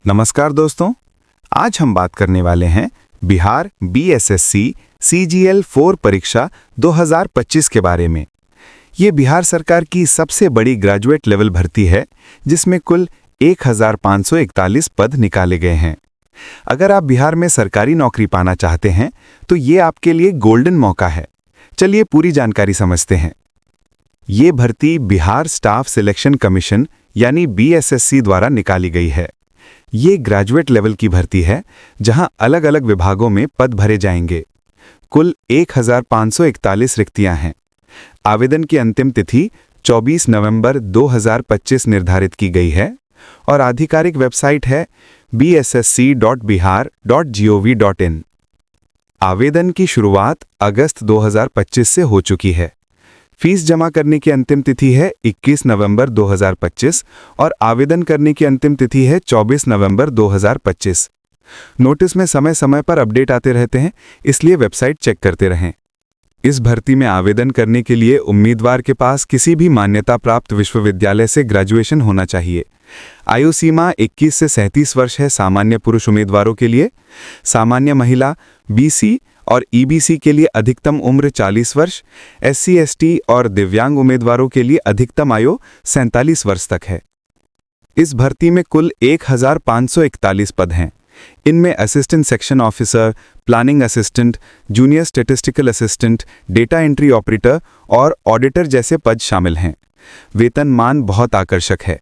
नमस्कार दोस्तों, आज हम बात करने वाले हैं बिहार बीएसएससी सीजीएल 4 परीक्षा 2025 के बारे में। ये बिहार सरकार की सबसे बड़ी ग्रेजुएट लेवल भर्ती है, जिसमें कुल 1541 पद निकाले गए हैं। अगर आप बिहार में सरकारी नौकरी पाना चाहते हैं, तो ये आपके लिए गोल्डन मौका है। चलिए पूरी जानकारी समझते हैं। ये भर्ती बिहार स्टाफ सिलेक्शन कमीशन यानी बीएसएससी द्वारा निकाली गई है। ये ग्रेजुएट लेवल की भर्ती है, जहां अलग अलग विभागों में पद भरे जाएंगे। कुल 1541 रिक्तियां हैं। आवेदन की अंतिम तिथि 24 नवंबर 2025 निर्धारित की गई है और आधिकारिक वेबसाइट है bssc.bihar.gov.in। आवेदन की शुरुआत अगस्त 2025 से हो चुकी है। फीस जमा करने की अंतिम तिथि है 21 नवंबर 2025 और आवेदन करने की अंतिम तिथि है 24 नवंबर 2025। नोटिस में समय समय पर अपडेट आते रहते हैं, इसलिए वेबसाइट चेक करते रहें। इस भर्ती में आवेदन करने के लिए उम्मीदवार के पास किसी भी मान्यता प्राप्त विश्वविद्यालय से ग्रेजुएशन होना चाहिए। आयु सीमा 21 से 37 वर्ष है सामान्य पुरुष उम्मीदवारों के लिए। सामान्य महिला, बीसी और ईबीसी के लिए अधिकतम उम्र 40 वर्ष, एससी एसटी और दिव्यांग उम्मीदवारों के लिए अधिकतम आयु 47 वर्ष तक है। इस भर्ती में कुल 1541 पद हैं। इनमें assistant section officer, planning assistant, junior statistical assistant, data entry operator और ऑडिटर जैसे पद शामिल हैं। वेतनमान बहुत आकर्षक है।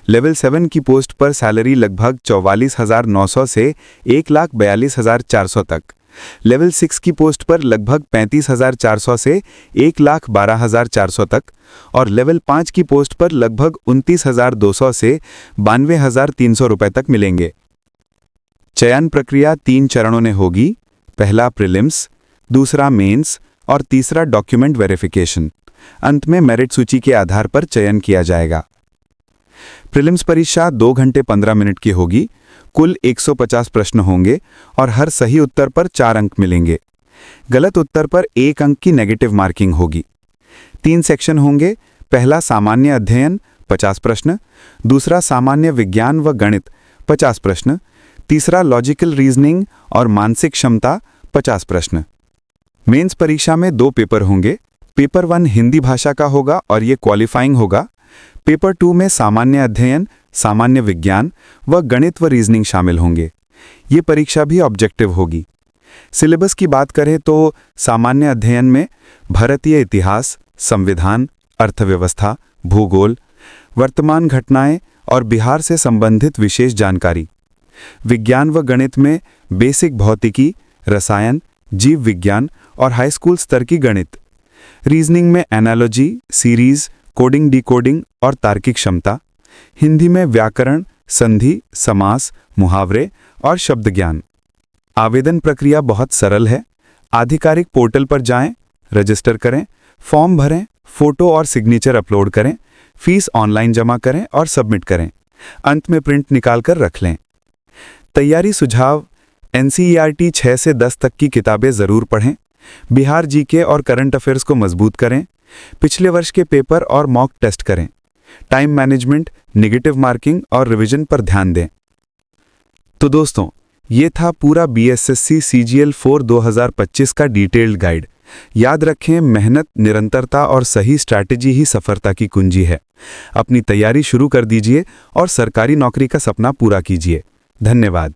लेवल 7 की पोस्ट पर सैलरी लगभग 44,900 से 1,42,400 तक। लेवल 6 की पोस्ट पर लगभग 35,400 से 1,12,400 तक और लेवल 5 की पोस्ट पर लगभग 29,200 से 92,300 रुपए तक मिलेंगे। चयन प्रक्रिया 3 चरणों में होगी। पहला प्रीलिम्स, दूसरा मेंस और तीसरा डॉक्यूमेंट वेरिफिकेशन। अंत में मेरिट सूची के आधार पर चयन किया जाएगा। प्रीलिम्स परीक्षा 2 घंटे 15 मिनट की होगी। कुल 150 प्रश्न होंगे और हर सही उत्तर पर 4 अंक मिलेंगे। गलत उत्तर पर 1 अंक की नेगेटिव मार्किंग होगी। 3 सेक्शन होंगे। पहला सामान्य अध्ययन 50 प्रश्न, दूसरा सामान्य विज्ञान व गणित 50 प्रश्न, तीसरा लॉजिकल रीजनिंग और मानसिक क्षमता 50 प्रश्न। मेंस परीक्षा में 2 पेपर होंगे। पेपर 1 हिंदी भाषा का होगा और ये क्वालिफाइंग होगा। पेपर 2 में सामान्य अध्ययन, सामान्य विज्ञान व गणित व रीजनिंग शामिल होंगे। ये परीक्षा भी ऑब्जेक्टिव होगी। सिलेबस की बात करें तो सामान्य अध्ययन में भारतीय इतिहास, संविधान, अर्थव्यवस्था, भूगोल, वर्तमान घटनाएं और बिहार से संबंधित विशेष जानकारी। विज्ञान व गणित में बेसिक भौतिकी, रसायन, जीव विज्ञान और हाई स्कूल स्तर की गणित। रीजनिंग में एनालॉजी, सीरीज, कोडिंग डिकोडिंग और तार्किक क्षमता। हिंदी में व्याकरण, संधि, समास, मुहावरे और शब्द ज्ञान। आवेदन प्रक्रिया बहुत सरल है। आधिकारिक पोर्टल पर जाएं, रजिस्टर करें, फॉर्म भरें, फोटो और सिग्नेचर अपलोड करें, फीस ऑनलाइन जमा करें और सबमिट करें। अंत में प्रिंट निकाल कर रख लें। तैयारी सुझाव: एनसीईआरटी 6 से 10 तक की किताबें ज़रूर पढ़ें। बिहार जीके और करंट अफेयर्स को मजबूत करें। पिछले वर्ष के पेपर और मॉक टेस्ट करें। टाइम मैनेजमेंट, नेगेटिव मार्किंग और रिवीजन पर ध्यान दें। तो दोस्तों, ये था पूरा बीएसएससी सीजीएल 4 2025 का डिटेल्ड गाइड। याद रखें, मेहनत, निरंतरता और सही स्ट्रैटेजी ही सफलता की कुंजी है। अपनी तैयारी शुरू कर दीजिए और सरकारी नौकरी का सपना पूरा कीजिए। धन्यवाद।